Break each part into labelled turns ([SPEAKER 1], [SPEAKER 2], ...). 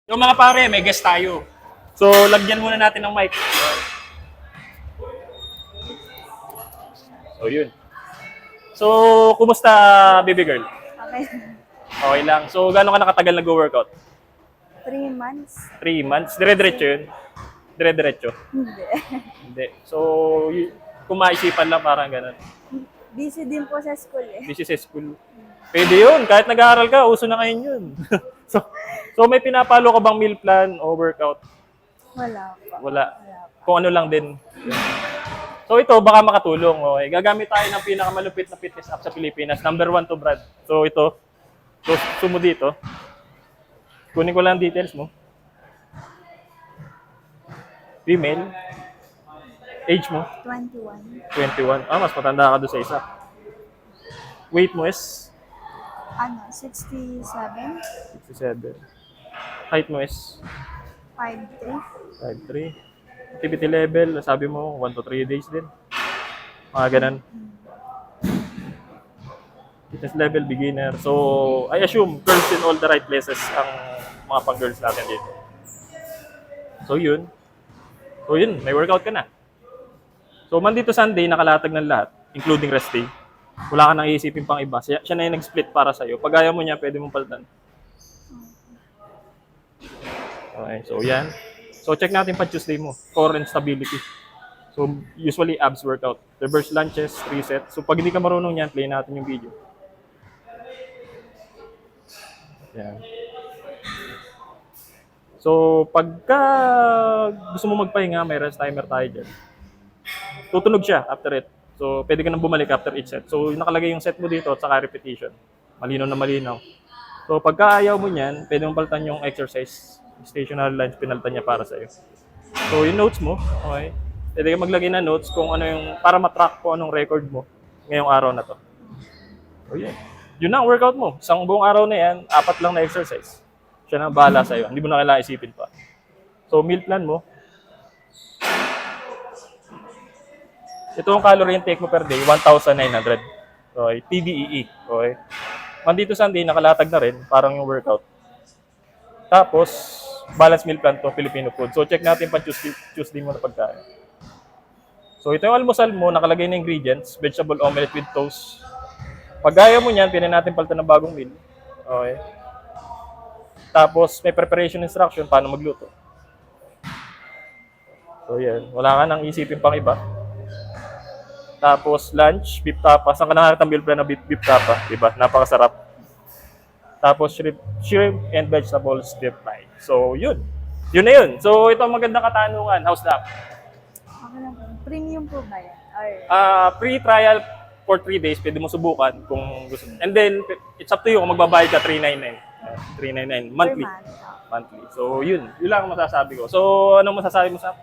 [SPEAKER 1] Yung mga pare, may guest tayo. So, lagyan muna natin ng mic. So, yun. So, kumusta, baby girl?
[SPEAKER 2] Okay.
[SPEAKER 1] Okay lang. So, gaano ka nakatagal nag-workout?
[SPEAKER 2] 3 months?
[SPEAKER 1] 3 months? Dire-diretso yun? Dire-diretso?
[SPEAKER 2] Hindi.
[SPEAKER 1] Hindi. So, kung maisipan lang, parang ganun.
[SPEAKER 2] Busy din po sa school eh.
[SPEAKER 1] Busy sa school. Pwede yun. Kahit nag-aaral ka, uso na ngayon yun. so, may pinapalo ka bang meal plan o workout?
[SPEAKER 2] Wala pa.
[SPEAKER 1] Wala.
[SPEAKER 2] Wala pa.
[SPEAKER 1] Kung ano lang din. So ito, baka makatulong. Okay. Gagamit tayo ng pinakamalupit na fitness app sa Pilipinas. Number 1 to Brad. So ito, sumo dito. Kunin ko lang details mo. Female. Age mo?
[SPEAKER 2] 21.
[SPEAKER 1] 21. Mas matanda ka doon sa isa. Weight mo is?
[SPEAKER 2] 67?
[SPEAKER 1] 67. Height mo is?
[SPEAKER 2] 5'3".
[SPEAKER 1] 5'3". Activity level, sabi mo, 1 to 3 days din. Mga ganun. Fitness level, beginner. So, I assume girls in all the right places ang mga pang-girls natin dito. So, yun. So, yun. May workout ka na. So, Monday to Sunday, nakalatag ng lahat, including rest day. Wala ka nang iisipin pang iba. Siya na yung nag-split para sa'yo. Pag ayaw mo niya, pwede mong palitan. Okay, so yan. So, check natin pa Tuesday mo. Core and stability. So, usually abs workout. Reverse lunges, reset. So, pag hindi ka marunong yan, play natin yung video. Yan. So, pagka gusto mo magpahinga, may rest timer tayo dyan. Tutunog siya after it. So, pwede ka nang bumalik after each set. So, nakalagay yung set mo dito at saka repetition. Malinaw na malinaw. So, pagka ayaw mo niyan, pwede mong palitan yung exercise. Stationary lines, pinalitan niya para sa'yo. So, yung notes mo, okay. Pwede ka maglagay na notes kung ano yung, para matrack kung anong record mo ngayong araw na to. So, yeah. Yun na ang workout mo. Isang buong araw na yan, 4 lang na exercise. Siya na bahala sa'yo. Hindi mo na kailangan isipin pa. So, meal plan mo. Ito ang calorie intake mo per day, 1,900. Okay, TDEE. Okay. Monday to Sunday, nakalatag na rin, parang yung workout. Tapos, balance meal plan to, Filipino food. So, check natin pa Tuesday mo na pagkain. So, ito yung almusal mo, nakalagay na ingredients, vegetable omelette with toast. Pag ayaw mo niyan, pwede natin palitan ng bagong meal. Okay. Tapos, may preparation instruction, paano magluto. So, yan. Wala ka nang isipin pang iba. Tapos, lunch, beef tapa. Saan ka nakakita ang meal plan na beef tapa? Diba? Napakasarap. Tapos, shrimp and vegetables stir fry. So, yun. Yun na yun. So, ito ang magandang katanungan. How's that?
[SPEAKER 2] Okay lang po. Premium po ba yan? Or
[SPEAKER 1] Free trial for 3 days. Pwede mo subukan kung gusto mo. And then, it's up to you kung magbabayad ka, 399. 399.
[SPEAKER 2] per
[SPEAKER 1] Monthly.
[SPEAKER 2] month?
[SPEAKER 1] Monthly. So, yun. Yun lang ang masasabi ko. So, anong masasabi mo sa app?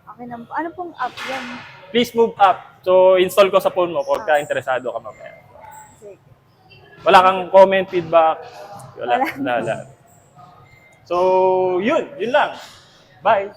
[SPEAKER 2] Okay lang po. Ano pong app yan?
[SPEAKER 1] Please move up. So, install ko sa phone mo kung interesado ka mamaya.
[SPEAKER 2] Sige.
[SPEAKER 1] Wala kang comment, feedback.
[SPEAKER 2] Wala.
[SPEAKER 1] Wala. So, yun. Yun lang. Bye.